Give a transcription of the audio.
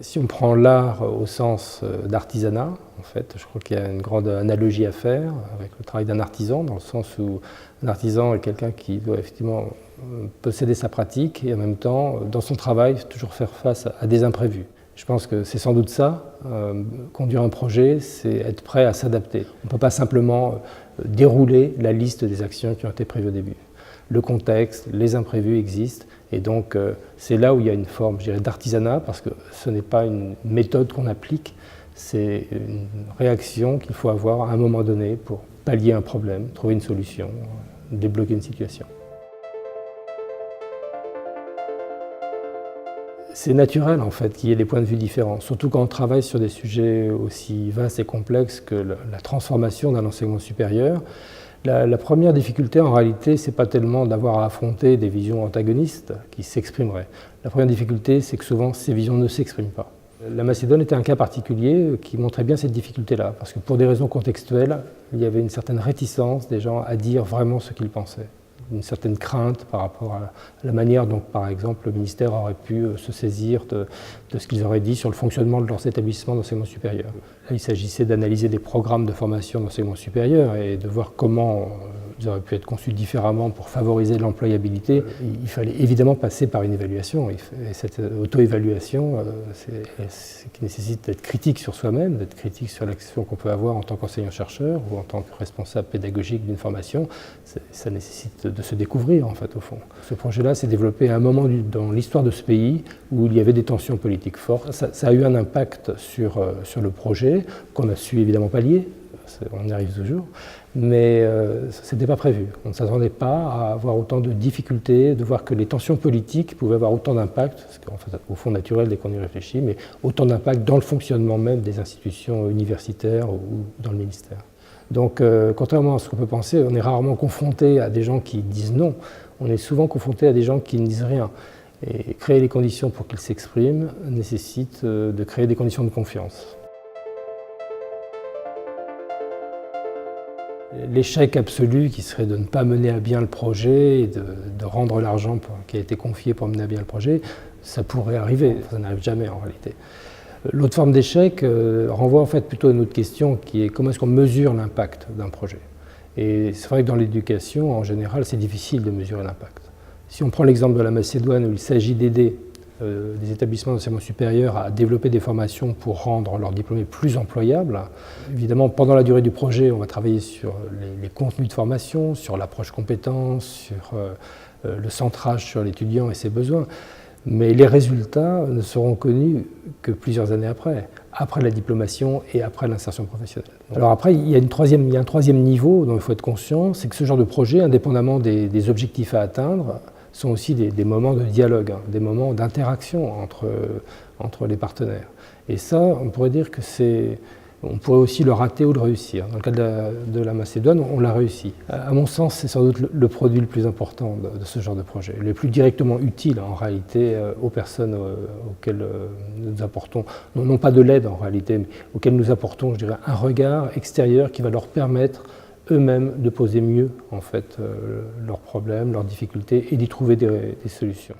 Si on prend l'art au sens d'artisanat, en fait, je crois qu'il y a une grande analogie à faire avec le travail d'un artisan, dans le sens où un artisan est quelqu'un qui doit effectivement posséder sa pratique et en même temps, dans son travail, toujours faire face à des imprévus. Je pense que c'est sans doute ça, conduire un projet, c'est être prêt à s'adapter. On ne peut pas simplement dérouler la liste des actions qui ont été prévues au début. Le contexte, les imprévus existent et donc c'est là où il y a une forme, je dirais, d'artisanat parce que ce n'est pas une méthode qu'on applique, c'est une réaction qu'il faut avoir à un moment donné pour pallier un problème, trouver une solution, débloquer une situation. C'est naturel en fait qu'il y ait des points de vue différents, surtout quand on travaille sur des sujets aussi vastes et complexes que la transformation d'un enseignement supérieur. La première difficulté en réalité, ce n'est pas tellement d'avoir à affronter des visions antagonistes qui s'exprimeraient. La première difficulté, c'est que souvent ces visions ne s'expriment pas. La Macédoine était un cas particulier qui montrait bien cette difficulté-là, parce que pour des raisons contextuelles, il y avait une certaine réticence des gens à dire vraiment ce qu'ils pensaient. Une certaine crainte par rapport à la manière dont, par exemple, le ministère aurait pu se saisir de ce qu'ils auraient dit sur le fonctionnement de leurs établissements d'enseignement supérieur. Là, il s'agissait d'analyser des programmes de formation d'enseignement supérieur et de voir comment ils auraient pu être conçus différemment pour favoriser l'employabilité. Il fallait évidemment passer par une évaluation. Et cette auto-évaluation, c'est qui nécessite d'être critique sur soi-même, d'être critique sur l'action qu'on peut avoir en tant qu'enseignant-chercheur ou en tant que responsable pédagogique d'une formation. Ça nécessite de se découvrir, en fait, au fond. Ce projet-là s'est développé à un moment dans l'histoire de ce pays où il y avait des tensions politiques fortes. Ça a eu un impact sur le projet, qu'on a su évidemment pallier, on y arrive toujours, mais ce n'était pas prévu. On ne s'attendait pas à avoir autant de difficultés, de voir que les tensions politiques pouvaient avoir autant d'impact, ce qui est en fait au fond naturel dès qu'on y réfléchit, mais autant d'impact dans le fonctionnement même des institutions universitaires ou dans le ministère. Donc, contrairement à ce qu'on peut penser, on est rarement confronté à des gens qui disent non, on est souvent confronté à des gens qui ne disent rien. Et créer les conditions pour qu'ils s'expriment nécessite de créer des conditions de confiance. L'échec absolu qui serait de ne pas mener à bien le projet et de rendre l'argent qui a été confié pour mener à bien le projet, ça pourrait arriver, ça n'arrive jamais en réalité. L'autre forme d'échec renvoie en fait plutôt à une autre question qui est comment est-ce qu'on mesure l'impact d'un projet. Et c'est vrai que dans l'éducation, en général, c'est difficile de mesurer l'impact. Si on prend l'exemple de la Macédoine où il s'agit d'aider des établissements d'enseignement supérieur à développer des formations pour rendre leurs diplômés plus employables. Évidemment, pendant la durée du projet, on va travailler sur les contenus de formation, sur l'approche compétence, sur le centrage sur l'étudiant et ses besoins. Mais les résultats ne seront connus que plusieurs années après la diplomation et après l'insertion professionnelle. Alors après, il y a un troisième niveau dont il faut être conscient, c'est que ce genre de projet, indépendamment des objectifs à atteindre, sont aussi des moments de dialogue, des moments d'interaction entre les partenaires. Et ça, on pourrait dire que on pourrait aussi le rater ou le réussir. Dans le cas de la Macédoine, on l'a réussi. À mon sens, c'est sans doute le produit le plus important de ce genre de projet, le plus directement utile en réalité aux personnes auxquelles nous apportons, non pas de l'aide en réalité, mais auxquelles nous apportons, je dirais, un regard extérieur qui va leur permettre eux-mêmes de poser mieux en fait, leurs problèmes, leurs difficultés et d'y trouver des solutions.